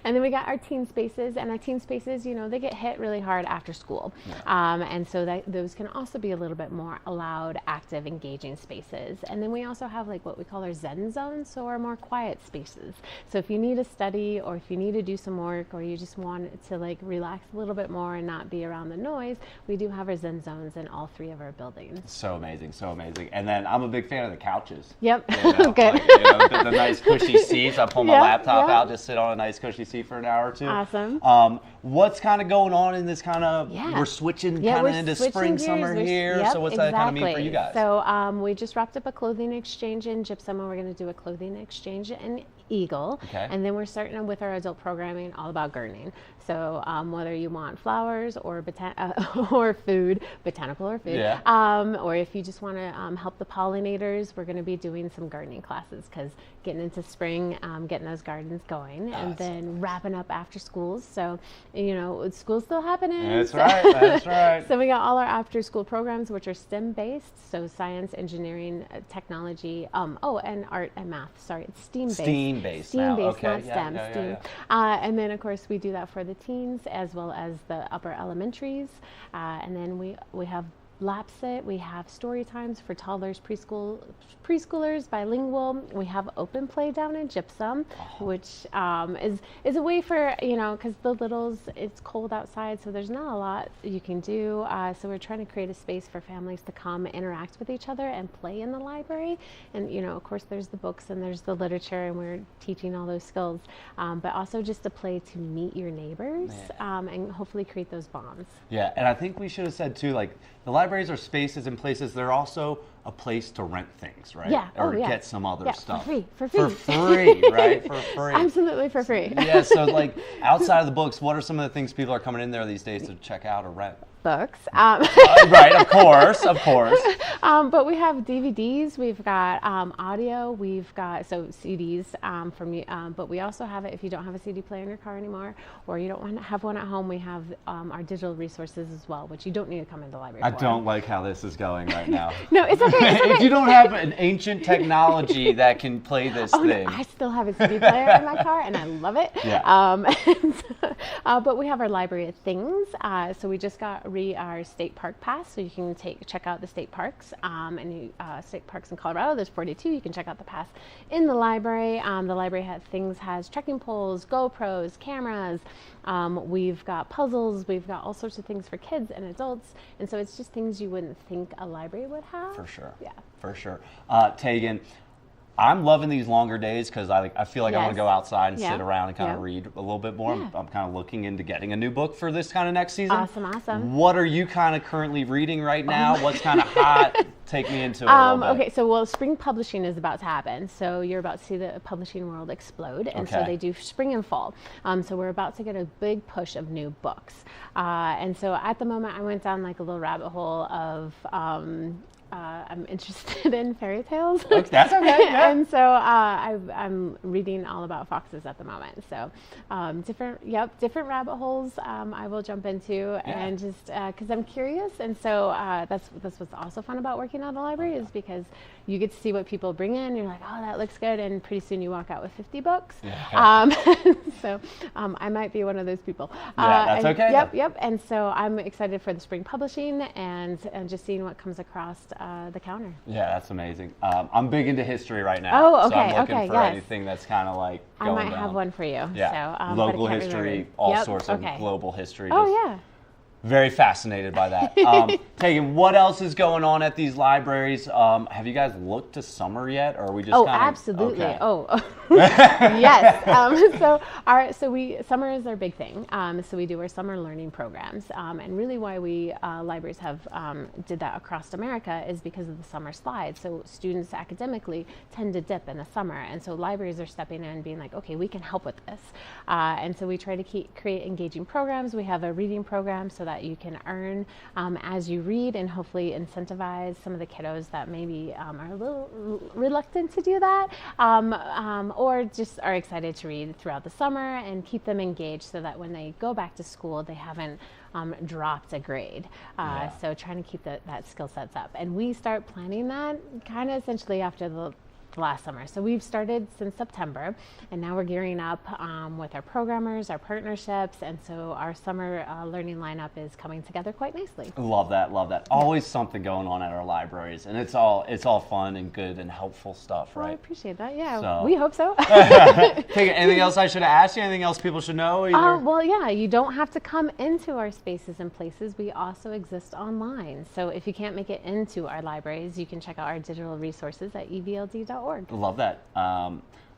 And then we got our teen spaces, and our teen spaces, they get hit really hard after school, and so those can also be a little bit more loud, active, engaging spaces. And then we also have like what we call our Zen zones, so our more quiet spaces. So if you need to study, or if you need to do some work, or you just want to like relax a little bit more and not be around the noise, we do have our Zen zones in all three of our buildings. So amazing, so amazing. And then I'm a big fan of the couches. Yep. Good. Like, the nice cushy seats. I pull my laptop out, just sit on a nice cushy seat for an hour or two. Awesome. What's kind of going on in this kind of, we're switching kind of into spring, summer here. So what's that kind of mean for you guys? So we just wrapped up a clothing exchange in Gypsum, and we're going to do a clothing exchange in Eagle. And then we're starting with our adult programming all about gardening. So whether you want flowers or or food, botanical or food, or if you just want to help the pollinators, we're going to be doing some gardening classes because getting into spring, getting those gardens going, and then wrapping up after schools. So, school's still happening. That's right. So we got all our after school programs, which are STEM based. So science, engineering, technology, and art and math. Sorry, it's STEAM based. STEAM based, not STEM. STEAM. And then of course we do that for the teens as well as the upper elementaries. And then we have Lapsit, we have story times for toddlers, preschoolers, bilingual. We have open play down in Gypsum, which is a way for, because the littles, it's cold outside, so there's not a lot you can do. So we're trying to create a space for families to come interact with each other and play in the library. And, of course, there's the books and there's the literature, and we're teaching all those skills, but also just a play to meet your neighbors and hopefully create those bonds. Yeah, and I think we should have said, too, like, the library libraries are spaces and places. They're also a place to rent things, right? Yeah. Or yeah. get some other stuff. For free. For free, right? For free. Absolutely for free. Yeah, so like outside of the books, what are some of the things people are coming in there these days to check out or rent? Books. Right, of course. But we have DVDs, we've got audio, we've got CDs but we also have it if you don't have a CD player in your car anymore, or you don't want to have one at home. We have our digital resources as well, which you don't need to come into the library I for. don't like how this is going right now. No, it's okay. It's okay. If you don't have an ancient technology that can play this thing. No, I still have a CD player in my car, and I love it. Yeah. But we have our library of things. So we just got our state park pass, so you can check out the state parks state parks in Colorado. There's 42. You can check out the pass in the library. The library has trekking poles, GoPros, cameras. We've got puzzles. We've got all sorts of things for kids and adults, and so it's just things you wouldn't think a library would have. For sure. Yeah. For sure. Tegan, I'm loving these longer days because I feel like I want to go outside and sit around and kind of read a little bit more. Yeah. I'm kind of looking into getting a new book for this kind of next season. Awesome. What are you kind of currently reading right now? What's kind of hot? Take me into it a little bit. Okay, so spring publishing is about to happen. So you're about to see the publishing world explode. And so they do spring and fall. So we're about to get a big push of new books. And so at the moment, I went down like a little rabbit hole of I'm interested in fairy tales. Okay, that's okay. Yeah. And so I'm reading all about foxes at the moment. So different rabbit holes I will jump into, and just because I'm curious. And so that's what's also fun about working at the library is because you get to see what people bring in. You're like, oh, that looks good, and pretty soon you walk out with 50 books. Yeah. So I might be one of those people. Yeah, that's okay. Yep. And so I'm excited for the spring publishing and just seeing what comes across the counter. Yeah, that's amazing. I'm big into history right now. Oh, okay. So I'm looking for anything that's kind of like going I might have one for you. Yeah. So, local history, all sorts of global history. Yeah. Very fascinated by that. Tegan, what else is going on at these libraries? Have you guys looked to summer yet, or are we just kind of... absolutely. Okay. Oh, yes. Summer is our big thing. So we do our summer learning programs. And really why we libraries have did that across America is because of the summer slide. So students academically tend to dip in the summer. And so libraries are stepping in and being like, okay, we can help with this. And so we try to create engaging programs. We have a reading program so that you can earn as you read, and hopefully incentivize some of the kiddos that maybe are a little reluctant to do that, or just are excited to read throughout the summer, and keep them engaged so that when they go back to school, they haven't dropped a grade. So trying to keep that skill sets up. And we start planning that kind of essentially after the last summer. So we've started since September, and now we're gearing up with our programmers, our partnerships, and so our summer learning lineup is coming together quite nicely. Love that. Always something going on at our libraries, and it's all fun and good and helpful stuff, right? Well, I appreciate that. Yeah, we hope so. Anything else I should ask you? Anything else people should know? Well, yeah, you don't have to come into our spaces and places. We also exist online. So if you can't make it into our libraries, you can check out our digital resources at evld.org. Love that.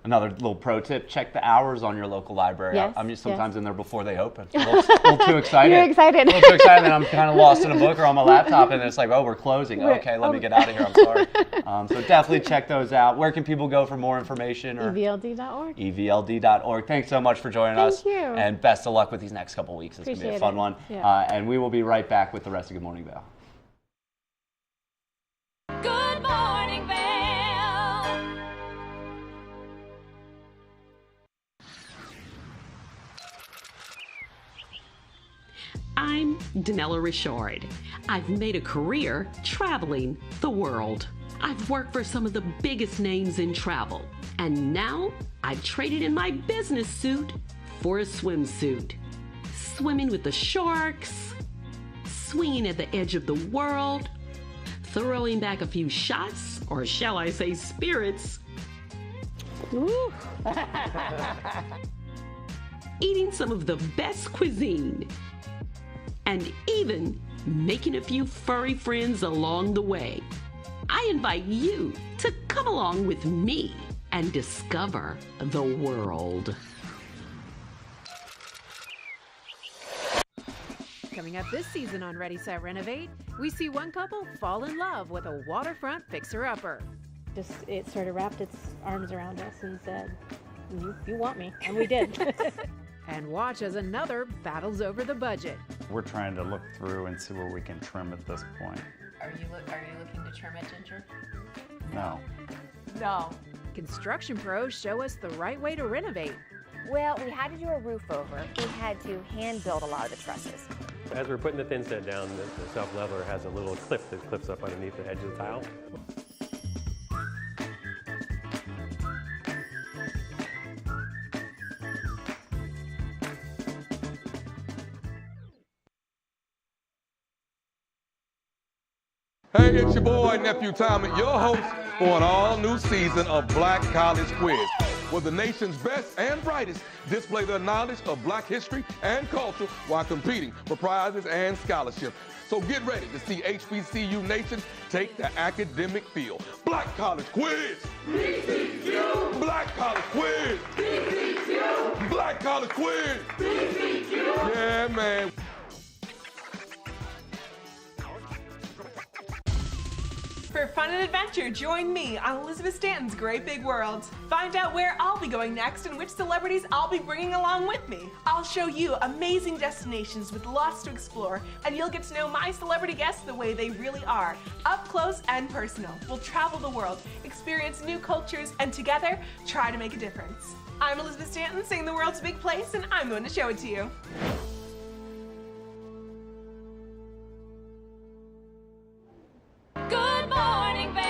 Another little pro tip, check the hours on your local library. Yes, I'm sometimes in there before they open. A little too excited. You're excited. A little too excited, and I'm kind of lost in a book or on my laptop, and it's like, oh, we're closing. Okay, let me get out of here. I'm sorry. So definitely check those out. Where can people go for more information? evld.org. evld.org. Thanks so much for joining us. Thank you. And best of luck with these next couple weeks. It's going to be a fun one. Yeah. And we will be right back with the rest of Good Morning Vail. Good morning, Vail. I'm Danella Richard. I've made a career traveling the world. I've worked for some of the biggest names in travel, and now I've traded in my business suit for a swimsuit. Swimming with the sharks, swinging at the edge of the world, throwing back a few shots, or shall I say spirits. Ooh. Eating some of the best cuisine, and even making a few furry friends along the way. I invite you to come along with me and discover the world. Coming up this season on Ready, Set, Renovate, we see one couple fall in love with a waterfront fixer-upper. Just it sort of wrapped its arms around us and said, you want me, and we did. And watch as another battles over the budget. We're trying to look through and see where we can trim at this point. Are you looking to trim it, Ginger? No. No. Construction pros show us the right way to renovate. Well, we had to do a roof over. We had to hand build a lot of the trusses. As we're putting the thin set down, the self-leveler has a little clip that clips up underneath the edge of the tile. Hey, it's your boy, Nephew Tommy, your host for an all-new season of Black College Quiz, where the nation's best and brightest display their knowledge of Black history and culture while competing for prizes and scholarships. So get ready to see HBCU Nation take the academic field. Black College Quiz! BCQ! Black College Quiz! BCQ! Black College Quiz! BCQ! Yeah, man. For fun and adventure, join me on Elizabeth Stanton's Great Big World. Find out where I'll be going next and which celebrities I'll be bringing along with me. I'll show you amazing destinations with lots to explore, and you'll get to know my celebrity guests the way they really are, up close and personal. We'll travel the world, experience new cultures, and together, try to make a difference. I'm Elizabeth Stanton, saying the world's a big place, and I'm going to show it to you. Good morning, Vail.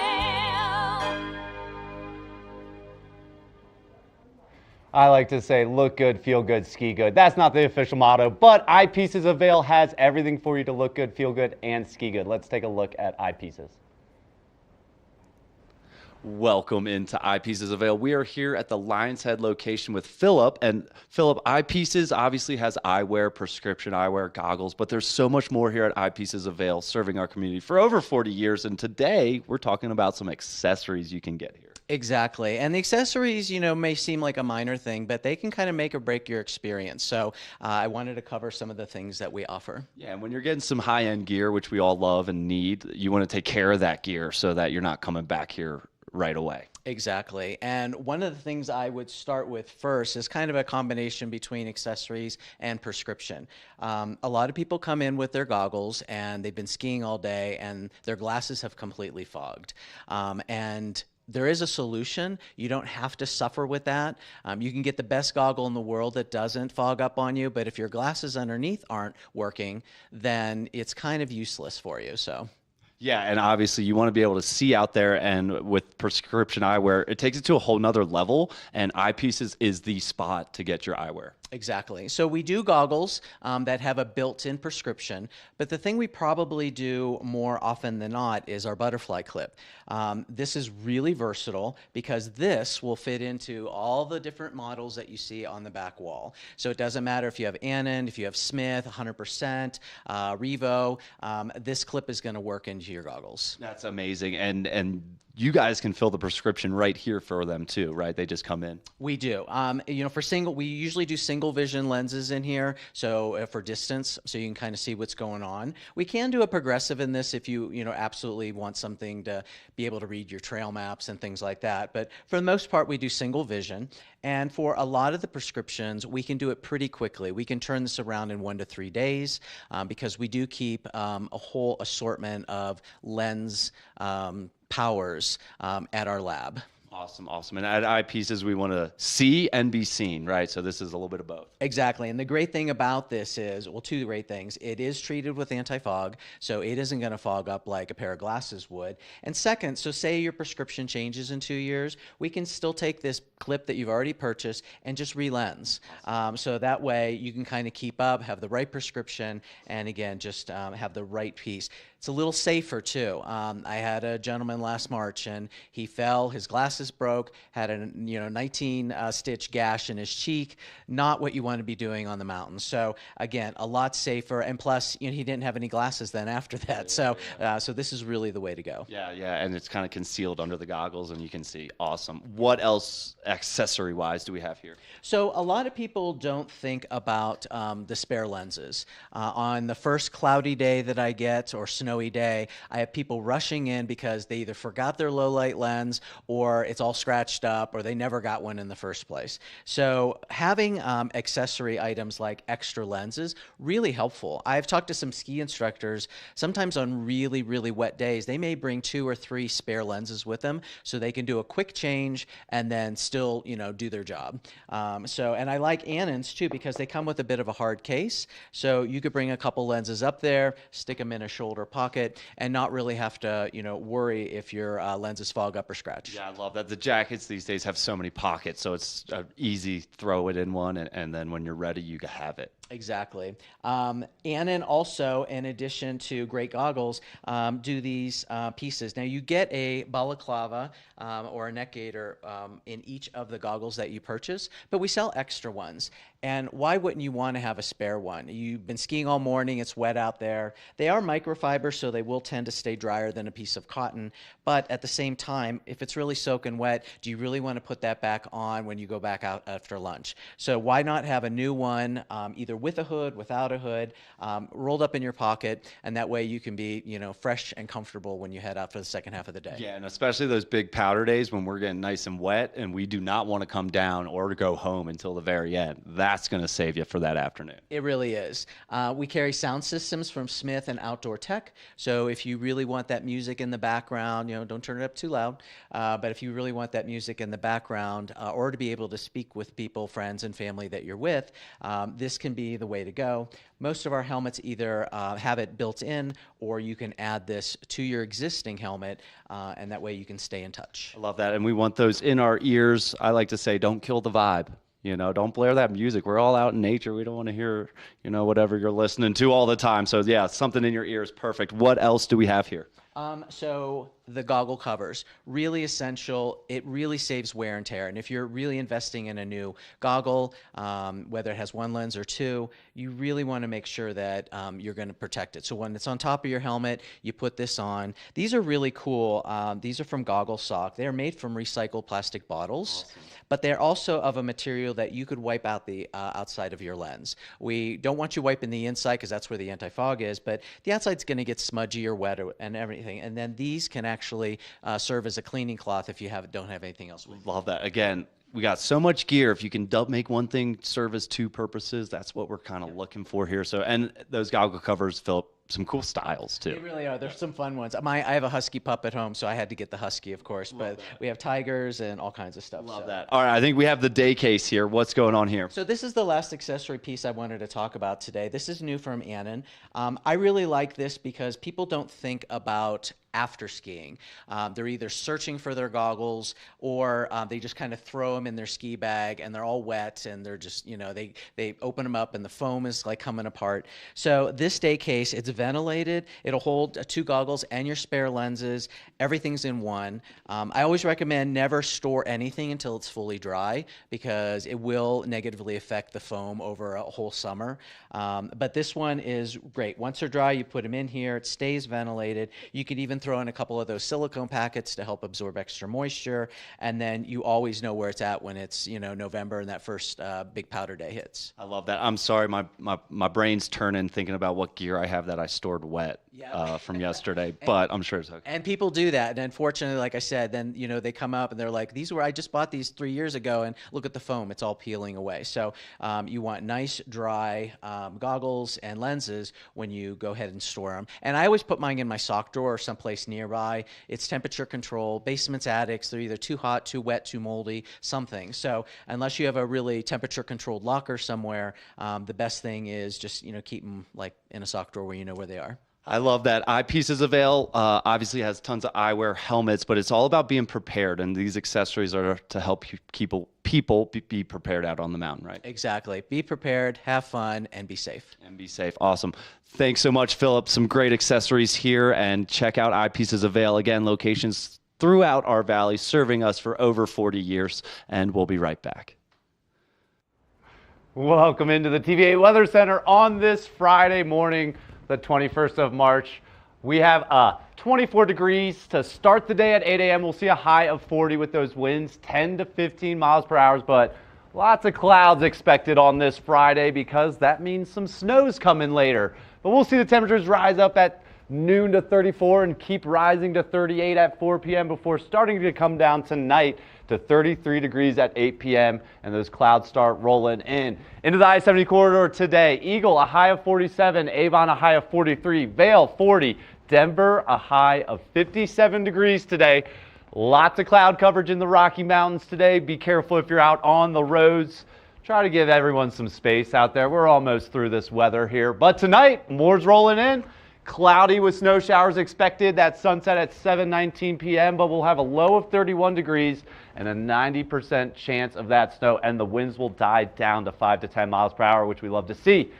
I like to say, look good, feel good, ski good. That's not the official motto, but Eyepieces of Vail has everything for you to look good, feel good, and ski good. Let's take a look at Eyepieces. Welcome into Eyepieces of Vail. We are here at the Lion's Head location with Philip. And Philip, Eyepieces obviously has eyewear, prescription eyewear, goggles, but there's so much more here at Eyepieces of Vail, serving our community for over 40 years. And today we're talking about some accessories you can get here. Exactly. And the accessories, may seem like a minor thing, but they can kind of make or break your experience. So I wanted to cover some of the things that we offer. Yeah, and when you're getting some high-end gear, which we all love and need, you want to take care of that gear so that you're not coming back here right away. Exactly. And one of the things I would start with first is kind of a combination between accessories and prescription. A lot of people come in with their goggles and they've been skiing all day and their glasses have completely fogged. And there is a solution. You don't have to suffer with that. You can get the best goggle in the world that doesn't fog up on you, but if your glasses underneath aren't working, then it's kind of useless for you. So. Yeah, and obviously you want to be able to see out there, and with prescription eyewear, it takes it to a whole nother level, and Eyepieces is the spot to get your eyewear. Exactly. So we do goggles that have a built-in prescription, but the thing we probably do more often than not is our butterfly clip. This is really versatile because this will fit into all the different models that you see on the back wall. So it doesn't matter if you have Anand, if you have Smith, 100%, Revo, this clip is going to work into your goggles. That's amazing. And you guys can fill the prescription right here for them too, right? They just come in. We do. For single, we usually do single vision lenses in here. So for distance, so you can kind of see what's going on. We can do a progressive in this if you absolutely want something to be able to read your trail maps and things like that. But for the most part, we do single vision. And for a lot of the prescriptions, we can do it pretty quickly. We can turn this around in 1 to 3 days because we do keep a whole assortment of lens powers at our lab. Awesome. And at Eyepieces, we want to see and be seen, right? So this is a little bit of both. Exactly. And the great thing about this is, well, two great things. It is treated with anti-fog, so it isn't going to fog up like a pair of glasses would. And second, so say your prescription changes in 2 years, we can still take this clip that you've already purchased and just re-lens. So that way you can kind of keep up, have the right prescription, and again, just have the right piece. It's a little safer too. I had a gentleman last March and he fell, his glasses glasses broke, had a 19 stitch gash in his cheek. Not what you want to be doing on the mountain. So again, a lot safer, and plus he didn't have any glasses then after that. So this is really the way to go. Yeah, and it's kind of concealed under the goggles, and you can see. Awesome. What else accessory-wise do we have here? So a lot of people don't think about the spare lenses. On the first cloudy day that I get or snowy day, I have people rushing in because they either forgot their low light lens or it's all scratched up or they never got one in the first place. So having accessory items like extra lenses, really helpful. I've talked to some ski instructors, sometimes on really, really wet days, they may bring 2 or 3 spare lenses with them so they can do a quick change and then still, do their job. And I like Annons too because they come with a bit of a hard case. So you could bring a couple lenses up there, stick them in a shoulder pocket, and not really have to, worry if your lenses fog up or scratch. Yeah, I love that. The jackets these days have so many pockets, so it's easy, throw it in one, and then when you're ready, you have it. Exactly. Annon also, in addition to great goggles, do these pieces. Now, you get a balaclava or a neck gaiter in each of the goggles that you purchase, but we sell extra ones. And why wouldn't you want to have a spare one? You've been skiing all morning, it's wet out there. They are microfiber, so they will tend to stay drier than a piece of cotton. But at the same time, if it's really soaking wet, do you really want to put that back on when you go back out after lunch? So why not have a new one, either with a hood, without a hood, rolled up in your pocket, and that way you can be, fresh and comfortable when you head out for the second half of the day. Yeah, and especially those big powder days when we're getting nice and wet and we do not want to come down or go home until the very end. That's going to save you for that afternoon. It really is. We carry sound systems from Smith and Outdoor Tech. So if you really want that music in the background, don't turn it up too loud. But if you really want that music in the background or to be able to speak with people, friends, and family that you're with, this can be the way to go. Most of our helmets either have it built in or you can add this to your existing helmet, and that way you can stay in touch. I love that. And we want those in our ears. I like to say, don't kill the vibe. Don't blare that music. We're all out in nature. We don't want to hear, whatever you're listening to all the time. So yeah, something in your ear is perfect. What else do we have here? So the goggle covers, really essential. It really saves wear and tear. And if you're really investing in a new goggle, whether it has one lens or 2, you really want to make sure that you're going to protect it. So when it's on top of your helmet, you put this on. These are really cool. These are from Goggle Sock. They're made from recycled plastic bottles. Awesome. But they're also of a material that you could wipe out the outside of your lens. We don't want you wiping the inside because that's where the anti-fog is, but the outside's going to get smudgy or wet and everything. And then these can actually serve as a cleaning cloth if you don't have anything else with you. Love that. Again, we got so much gear. If you can make one thing serve as 2 purposes, that's what we're kind of looking for here. So, and those goggle covers, Philip, some cool styles too. They really are. There's some fun ones. I have a husky pup at home, so I had to get the husky, of course. But we have tigers and all kinds of stuff. Love that. All right, I think we have the day case here. What's going on here? So this is the last accessory piece I wanted to talk about today. This is new from Annon. I really like this because people don't think about after skiing. They're either searching for their goggles or they just kind of throw them in their ski bag and they're all wet and they're just, they open them up and the foam is like coming apart. So this day case, it's ventilated. It'll hold 2 goggles and your spare lenses. Everything's in one. I always recommend never store anything until it's fully dry because it will negatively affect the foam over a whole summer. But this one is great. Once they're dry, you put them in here. It stays ventilated. You could even throw in a couple of those silicone packets to help absorb extra moisture, and then you always know where it's at when it's November and that first big powder day hits. I love that. I'm sorry, my brain's turning thinking about what gear I have that I stored wet from yesterday, but I'm sure it's okay. And people do that, and unfortunately, like I said, then they come up and they're like, I just bought these 3 years ago, and look at the foam, it's all peeling away. So you want nice, dry goggles and lenses when you go ahead and store them. And I always put mine in my sock drawer or someplace nearby. It's temperature control. Basements, attics, they're either too hot, too wet, too moldy, something. So unless you have a really temperature controlled locker somewhere, the best thing is just keep them like in a sock drawer where you know where they are. I love that. Eyepieces of Vail obviously has tons of eyewear, helmets, but it's all about being prepared, and these accessories are to help people be prepared out on the mountain, right? Exactly. Be prepared, have fun, and be safe. Awesome. Thanks so much, Philip. Some great accessories here, and check out Eyepieces of Vail. Again, locations throughout our valley, serving us for over 40 years. And we'll be right back. Welcome into the TVA Weather Center on this Friday morning, the 21st of March. We have 24 degrees to start the day at 8 a.m. We'll see a high of 40 with those winds 10 to 15 miles per hour, but lots of clouds expected on this Friday because that means some snow's coming later. But we'll see the temperatures rise up at noon to 34 and keep rising to 38 at 4 p.m. before starting to come down tonight to 33 degrees at 8 p.m. and those clouds start rolling in. Into the I-70 corridor today, Eagle a high of 47, Avon a high of 43, Vail 40, Denver a high of 57 degrees today. Lots of cloud coverage in the Rocky Mountains today. Be careful if you're out on the roads. Try to give everyone some space out there. We're almost through this weather here. But tonight, more's rolling in. Cloudy with snow showers expected. That sunset at 7:19 p.m., but we'll have a low of 31 degrees and a 90% chance of that snow, and the winds will die down to 5 to 10 miles per hour, which we love to see.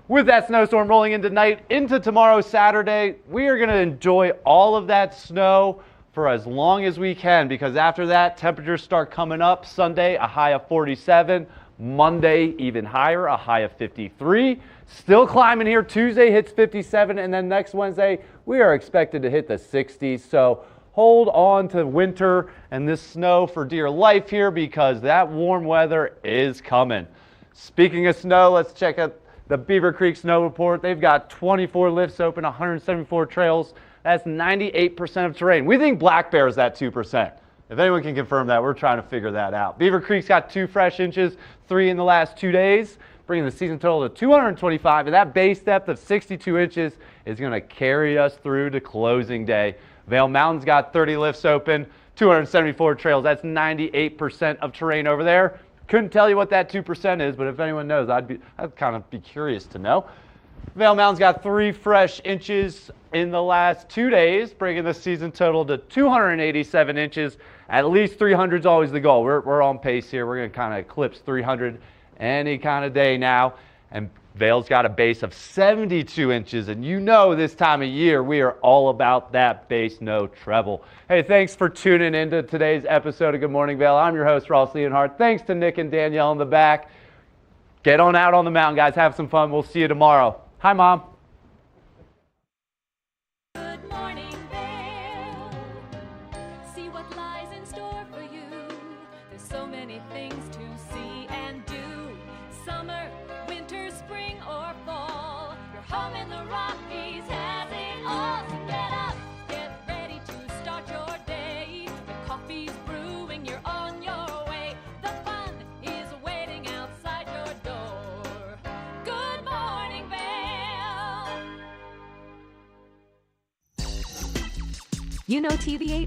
With that snowstorm rolling in tonight into tomorrow, Saturday, we are going to enjoy all of that snow for as long as we can, because after that, temperatures start coming up. Sunday, a high of 47. Monday, even higher, a high of 53. Still climbing here. Tuesday hits 57, and then next Wednesday, we are expected to hit the 60s. So hold on to winter and this snow for dear life here, because that warm weather is coming. Speaking of snow, let's check out the Beaver Creek Snow Report. They've got 24 lifts open, 174 trails. That's 98% of terrain. We think Black Bear is that 2%. If anyone can confirm that, we're trying to figure that out. Beaver Creek's got 2 fresh inches, 3 in the last 2 days, bringing the season total to 225. And that base depth of 62 inches is going to carry us through to closing day. Vail Mountain's got 30 lifts open, 274 trails. That's 98% of terrain over there. Couldn't tell you what that 2% is, but if anyone knows, I'd kind of be curious to know. Vail Mountain's got 3 fresh inches in the last 2 days, bringing the season total to 287 inches. At least 300 is always the goal. We're on pace here. We're going to kind of eclipse 300 any kind of day now. And Vail's got a base of 72 inches. And you know this time of year, we are all about that base, no treble. Hey, thanks for tuning into today's episode of Good Morning Vail. I'm your host, Ross Leonhardt. Thanks to Nick and Danielle in the back. Get on out on the mountain, guys. Have some fun. We'll see you tomorrow. Hi, Mom. Good morning, Vail. See what lies in store for you. There's so many things to see and do. Summer, winter, spring, or fall. Your home in the Rockies has it all. So get up, get ready to start your day. The coffee's brewing, you're on your way. The fun is waiting outside your door. Good morning, Vail. You know TVA